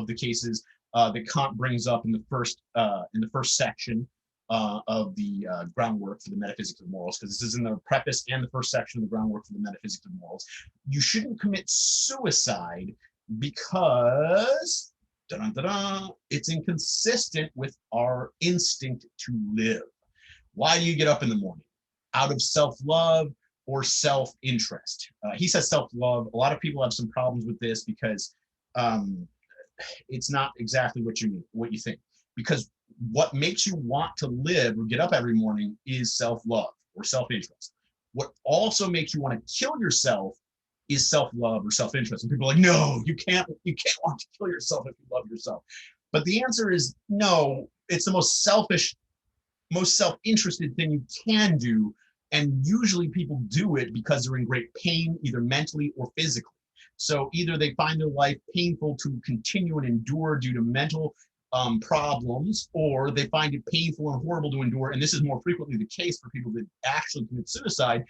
the cases that Kant brings up in the first section of the groundwork for the metaphysics of morals, because this is in the preface and the first section of the groundwork for the metaphysics of morals. You shouldn't commit suicide because it's inconsistent with our instinct to live. Why do you get up in the morning? Out of self-love or self-interest? He says self-love. A lot of people have some problems with this because it's not exactly what you think. Because what makes you want to live or get up every morning is self-love or self-interest. What also makes you want to kill yourself is self-love or self-interest. And people are like, no, you can't want to kill yourself if you love yourself. But the answer is no. It's the most selfish, most self-interested thing you can do. And usually people do it because they're in great pain, either mentally or physically. So either they find their life painful to continue and endure due to mental problems, or they find it painful and horrible to endure. And this is more frequently the case for people that actually commit suicide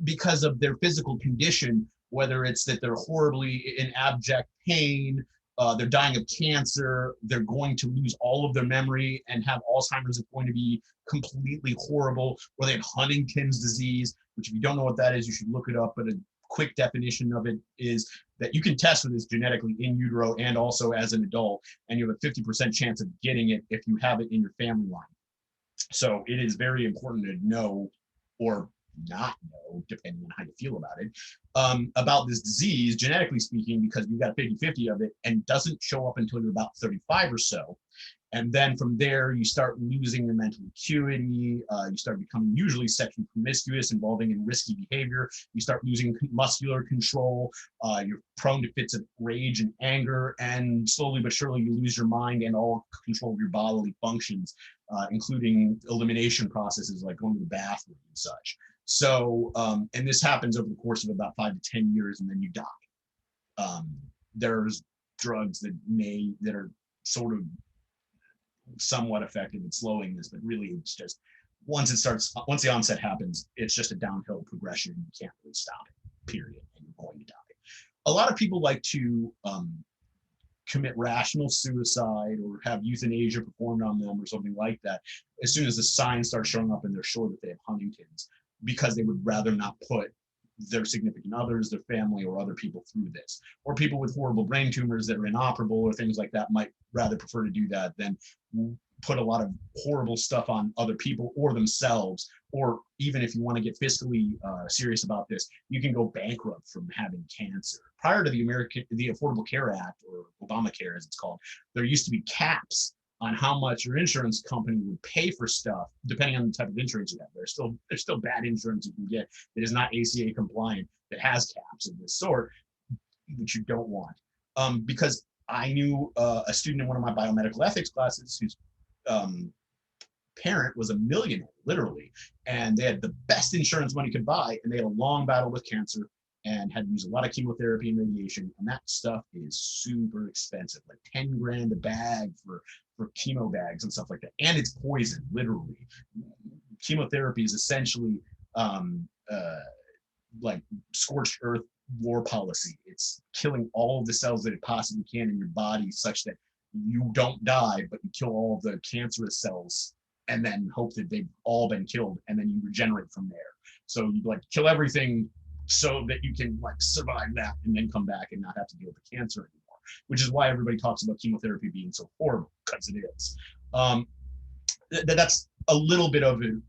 because of their physical condition, whether it's that they're horribly in abject pain, they're dying of cancer, they're going to lose all of their memory and have Alzheimer's. It's going to be completely horrible, or they have Huntington's disease, which if you don't know what that is, you should look it up. But a quick definition of it is that you can test for this genetically in utero and also as an adult, and you have a 50% chance of getting it if you have it in your family line. So it is very important to know, or not know, depending on how you feel about it, about this disease, genetically speaking, because you've got 50-50 of it and doesn't show up until you're about 35 or so. And then from there, you start losing your mental acuity. You start becoming usually sexually promiscuous, involving in risky behavior. You start losing muscular control. You're prone to fits of rage and anger. And slowly but surely, you lose your mind and all control of your bodily functions, including elimination processes like going to the bathroom and such. So, and this happens over the course of about 5 to 10 years, and then you die. There's drugs that are sort of somewhat effective in slowing this, but really it's just once the onset happens, it's just a downhill progression. You can't really stop it, period, and you're going to die. A lot of people like to commit rational suicide or have euthanasia performed on them or something like that as soon as the signs start showing up and they're sure that they have Huntington's, because they would rather not put their significant others, their family, or other people through this. Or people with horrible brain tumors that are inoperable or things like that might rather prefer to do that than put a lot of horrible stuff on other people or themselves. Or even if you want to get fiscally serious about this, you can go bankrupt from having cancer. Prior to the Affordable Care Act, or Obamacare as it's called, there used to be caps on how much your insurance company would pay for stuff, depending on the type of insurance you have. There's still bad insurance you can get that is not ACA compliant, that has caps of this sort, which you don't want. Because I knew a student in one of my biomedical ethics classes whose parent was a millionaire, literally, and they had the best insurance money could buy, and they had a long battle with cancer and had to use a lot of chemotherapy and radiation, and that stuff is super expensive, like 10 grand a bag for chemo bags and stuff like that. And it's poison, literally. Chemotherapy is essentially like scorched earth war policy. It's killing all of the cells that it possibly can in your body such that you don't die, but you kill all of the cancerous cells and then hope that they've all been killed, and then you regenerate from there. So you like kill everything so that you can like survive that and then come back and not have to deal with the cancer anymore, which is why everybody talks about chemotherapy being so horrible, because it is. That's a little bit of an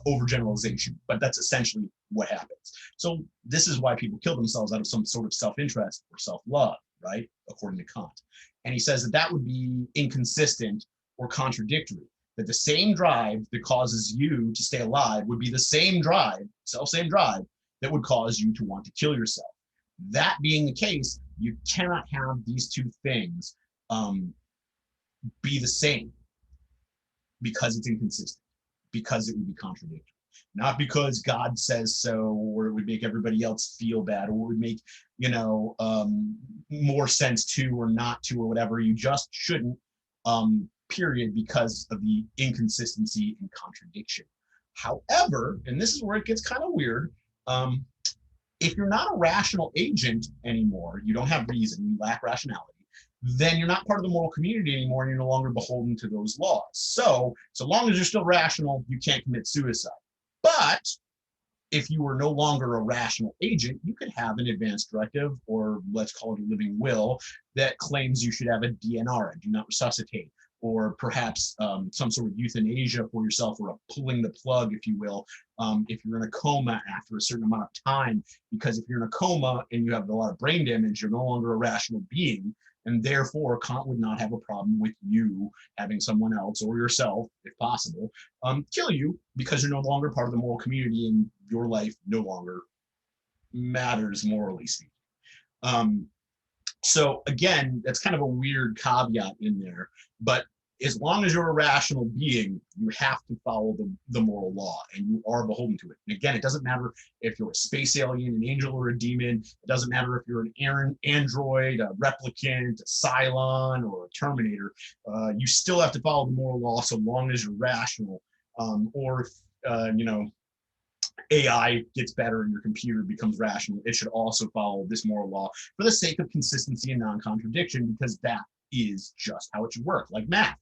overgeneralization, but that's essentially what happens. So this is why people kill themselves out of some sort of self-interest or self-love, right? According to Kant. And he says that that would be inconsistent or contradictory, that the same drive that causes you to stay alive would be the same drive, same drive, that would cause you to want to kill yourself. That being the case, you cannot have these two things be the same, because it's inconsistent, because it would be contradictory. Not because God says so, or it would make everybody else feel bad, or it would make, more sense to or not to, or whatever. You just shouldn't, period, because of the inconsistency and contradiction. However, and this is where it gets kind of weird, if you're not a rational agent anymore, you don't have reason, you lack rationality, then you're not part of the moral community anymore, and you're no longer beholden to those laws. So long as you're still rational, you can't commit suicide. But if you were no longer a rational agent, you could have an advanced directive, or let's call it a living will, that claims you should have a DNR, a do not resuscitate, or perhaps some sort of euthanasia for yourself, or a pulling the plug, if you will, if you're in a coma after a certain amount of time. Because if you're in a coma and you have a lot of brain damage, you're no longer a rational being, and therefore Kant would not have a problem with you having someone else, or yourself, if possible, kill you, because you're no longer part of the moral community and your life no longer matters, morally speaking. So again, that's kind of a weird caveat in there, but as long as you're a rational being, you have to follow the moral law, and you are beholden to it. And again, it doesn't matter if you're a space alien, an angel, or a demon. It doesn't matter if you're an android, a replicant, a Cylon, or a Terminator. You still have to follow the moral law so long as you're rational. Or, AI gets better and your computer becomes rational, it should also follow this moral law for the sake of consistency and non-contradiction, because that is just how it should work, like math.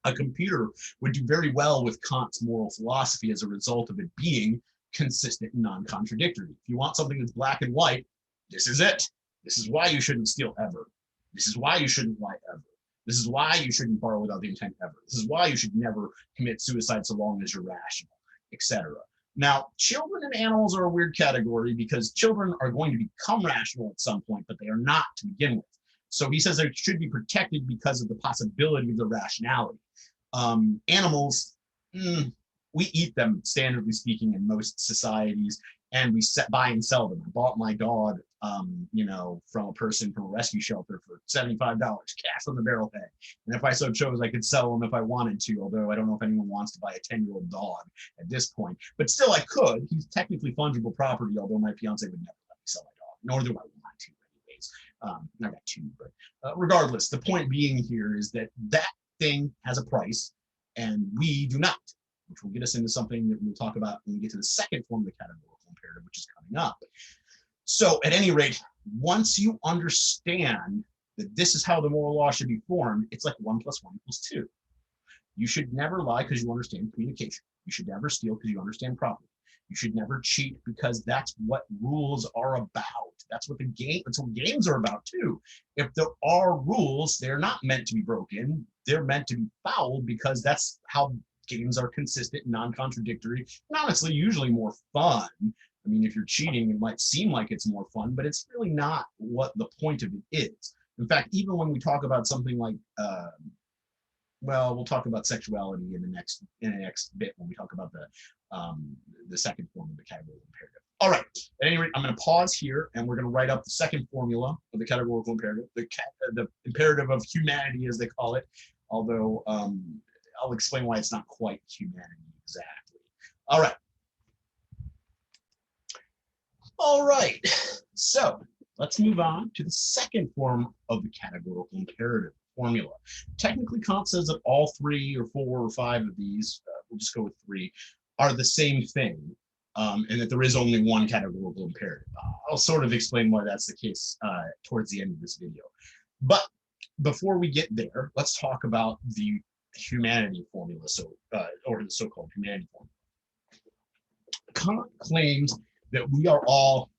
A computer would do very well with Kant's moral philosophy as a result of it being consistent and non-contradictory. If you want something that's black and white, this is it. This is why you shouldn't steal ever. This is why you shouldn't lie ever. This is why you shouldn't borrow without the intent ever. This is why you should never commit suicide so long as you're rational, etc. Now, children and animals are a weird category because children are going to become rational at some point, but they are not to begin with. So he says they should be protected because of the possibility of the rationality. Animals, we eat them, standardly speaking, in most societies, and we buy and sell them. I bought my dog, from a person from a rescue shelter for $75, cash on the barrel pay. And if I so chose, I could sell him if I wanted to, although I don't know if anyone wants to buy a 10-year-old dog at this point. But still, I could. He's technically fungible property, although my fiance would never let me sell my dog, nor do I want to anyways. I got two, but regardless, the point being here is that that thing has a price, and we do not, which will get us into something that we'll talk about when we get to the second form of the categorical imperative, which is coming up. So at any rate, once you understand that this is how the moral law should be formed, it's like 1 + 1 = 2. You should never lie because you understand communication. You should never steal because you understand property. You should never cheat because that's what rules are about. That's what games are about too. If there are rules, they're not meant to be broken. They're meant to be followed because that's how games are consistent, non-contradictory, and honestly, usually more fun. I mean, if you're cheating, it might seem like it's more fun, but it's really not what the point of it is. In fact, even when we talk about something like, we'll talk about sexuality in the next bit when we talk about the second form of the categorical imperative. All right. At any rate, I'm going to pause here, and we're going to write up the second formula of the categorical imperative, the imperative of humanity, as they call it. Although I'll explain why it's not quite humanity exactly. All right. All right. So let's move on to the second form of the categorical imperative formula. Technically, Kant says that all 3 or 4 or 5 of these, we'll just go with 3, are the same thing, and that there is only one categorical imperative. I'll sort of explain why that's the case towards the end of this video. But before we get there, let's talk about the humanity formula, or the so-called humanity formula. Kant claims that we are all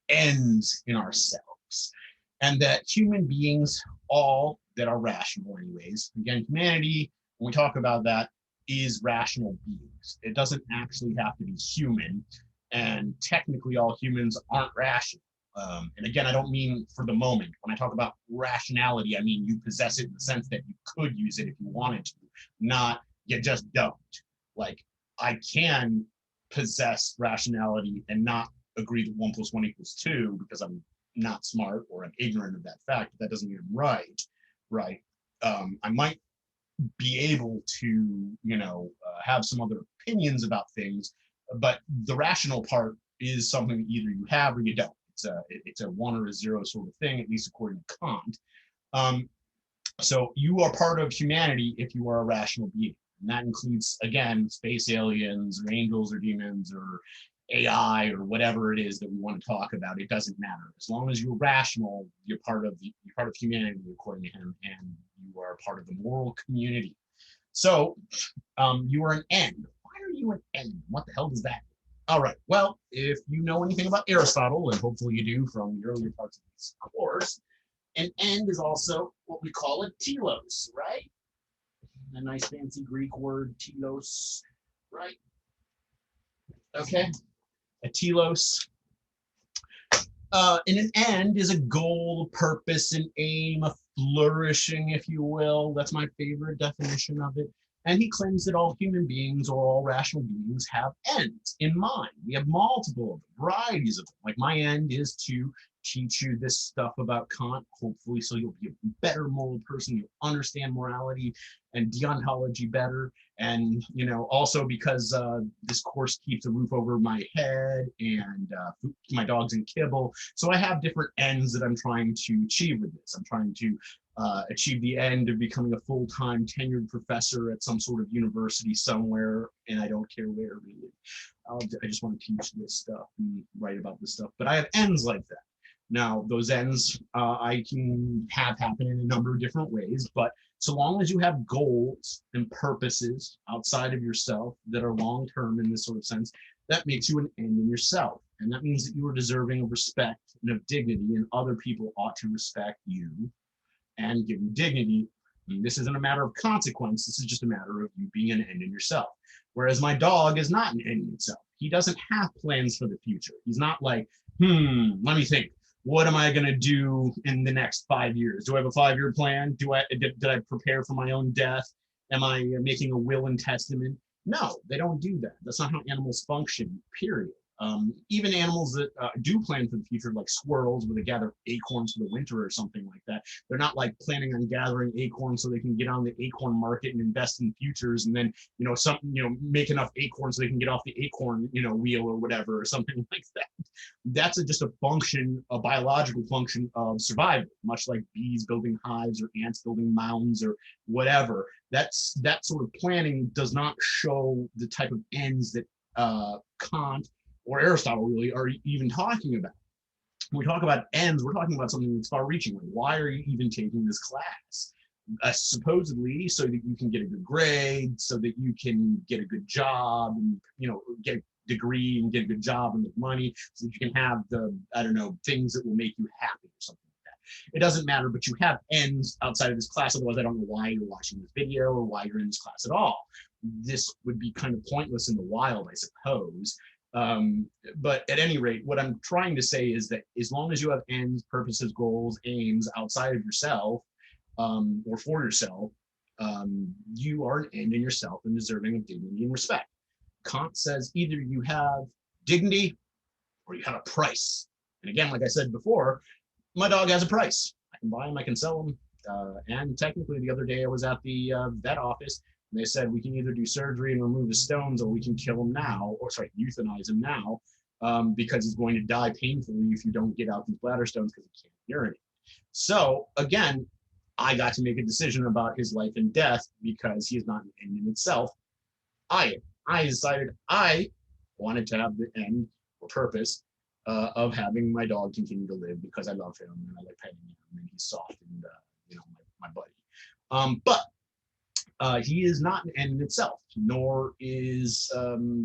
ends in ourselves, and that human beings, all that are rational anyways, again, humanity, when we talk about that, is rational beings. It doesn't actually have to be human, and technically all humans aren't rational. And again, I don't mean for the moment. When I talk about rationality, I mean you possess it in the sense that you could use it if you wanted to, not you just don't. Like, I can possess rationality and not agree that 1 + 1 = 2 because I'm not smart or I'm ignorant of that fact. That doesn't mean I'm right? I might be able to, have some other opinions about things, but the rational part is something that either you have or you don't. It's a 1 or a 0 sort of thing, at least according to Kant. So you are part of humanity if you are a rational being. And that includes, again, space aliens or angels or demons or AI or whatever it is that we want to talk about. It doesn't matter. As long as you're rational, you're part of humanity, according to him, and you are part of the moral community. So you are an end. Why are you an end? What the hell does that mean? All right. Well, if you know anything about Aristotle, and hopefully you do from the earlier parts of this course, an end is also what we call a telos, right? A nice fancy Greek word, telos, right? Okay. A telos. And an end is a goal, a purpose, an aim, a flourishing, if you will. That's my favorite definition of it. And he claims that all human beings or all rational beings have ends in mind. We have multiple of them, varieties of them. Like my end is to teach you this stuff about Kant, hopefully, so you'll be a better moral person. You'll understand morality and deontology better. And, you know, also because this course keeps a roof over my head and my dog's in kibble. So I have different ends that I'm trying to achieve with this. I'm trying to achieve the end of becoming a full-time tenured professor at some sort of university somewhere, and I don't care where really. I just want to teach this stuff and write about this stuff, but I have ends like that. Now, those ends I can have happen in a number of different ways, but so long as you have goals and purposes outside of yourself that are long-term in this sort of sense, that makes you an end in yourself. And that means that you are deserving of respect and of dignity, and other people ought to respect you and give you dignity. And this isn't a matter of consequence. This is just a matter of you being an end in yourself. Whereas my dog is not an end in itself. He doesn't have plans for the future. He's not like, let me think. What am I going to do in the next 5 years? Do I have a 5-year plan? Did I prepare for my own death? Am I making a will and testament? No, they don't do that. That's not how animals function, period. Even animals that do plan for the future, like squirrels, where they gather acorns for the winter or something like that, they're not like planning on gathering acorns so they can get on the acorn market and invest in futures, and then make enough acorns so they can get off the acorn wheel or whatever, or something like that. That's just a function, a biological function of survival, much like bees building hives or ants building mounds or whatever. That sort of planning does not show the type of ends that Kant or Aristotle really are even talking about. When we talk about ends, we're talking about something that's far-reaching. Like, why are you even taking this class? Supposedly so that you can get a good grade, so that you can get a good job, and get a degree and get a good job and make money, so that you can have the things that will make you happy or something like that. It doesn't matter, but you have ends outside of this class. Otherwise, I don't know why you're watching this video or why you're in this class at all. This would be kind of pointless in the wild, I suppose. But at any rate, what I'm trying to say is that as long as you have ends, purposes, goals, aims outside of yourself, or for yourself, you are an end in yourself and deserving of dignity and respect. Kant says either you have dignity or you have a price. And again, like I said before, my dog has a price. I can buy him, I can sell him. And technically, the other day I was at the vet office. And they said we can either do surgery and remove the stones, or we can kill him now, or sorry, euthanize him now, because he's going to die painfully if you don't get out these bladder stones because he can't urinate. So again, I got to make a decision about his life and death because he is not an end in itself. I decided I wanted to have the end or purpose of having my dog continue to live because I love him and I like petting him and he's soft and my buddy. But he is not an end in itself, nor is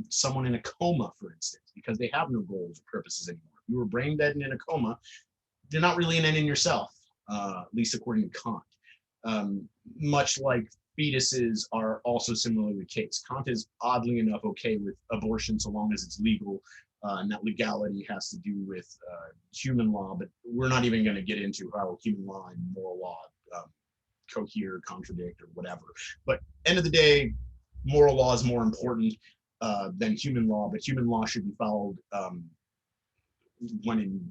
someone in a coma, for instance, because they have no goals or purposes anymore. If you were brain dead and in a coma, you're not really an end in yourself, at least according to Kant. Much like fetuses are also similarly the case. Kant is oddly enough okay with abortion so long as it's legal, and that legality has to do with human law, but we're not even going to get into how human law and moral law cohere, contradict, or whatever. But end of the day, moral law is more important than human law, but human law should be followed when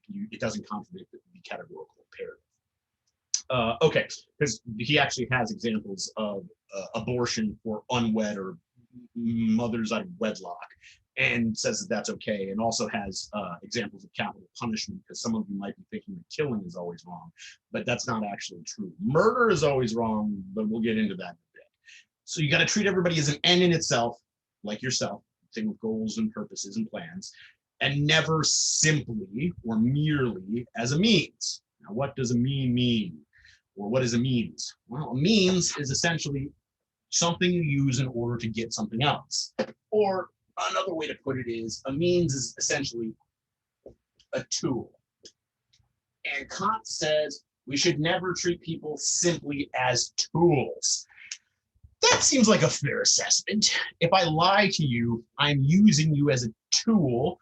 it doesn't contradict the categorical imperative. Okay, because he actually has examples of abortion for unwed or mothers out of wedlock, and says that that's okay, and also has examples of capital punishment, because some of you might be thinking that killing is always wrong, but that's not actually true. Murder is always wrong, but we'll get into that in a bit. So you got to treat everybody as an end in itself, like yourself, thing with goals and purposes and plans, and never simply or merely as a means. Now, what does a mean? Or what is a means? Well, a means is essentially something you use in order to get something else. Or another way to put it is, a means is essentially a tool. And Kant says we should never treat people simply as tools. That seems like a fair assessment. If I lie to you, I'm using you as a tool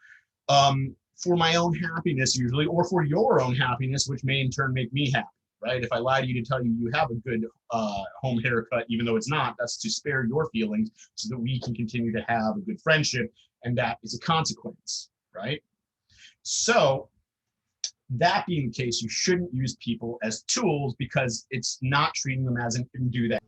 for my own happiness usually, or for your own happiness, which may in turn make me happy. Right? If I lie to you to tell you have a good home haircut, even though it's not, that's to spare your feelings so that we can continue to have a good friendship, and that is a consequence, right? So that being the case, you shouldn't use people as tools because it's not treating them as an and do that.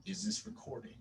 Is this recording?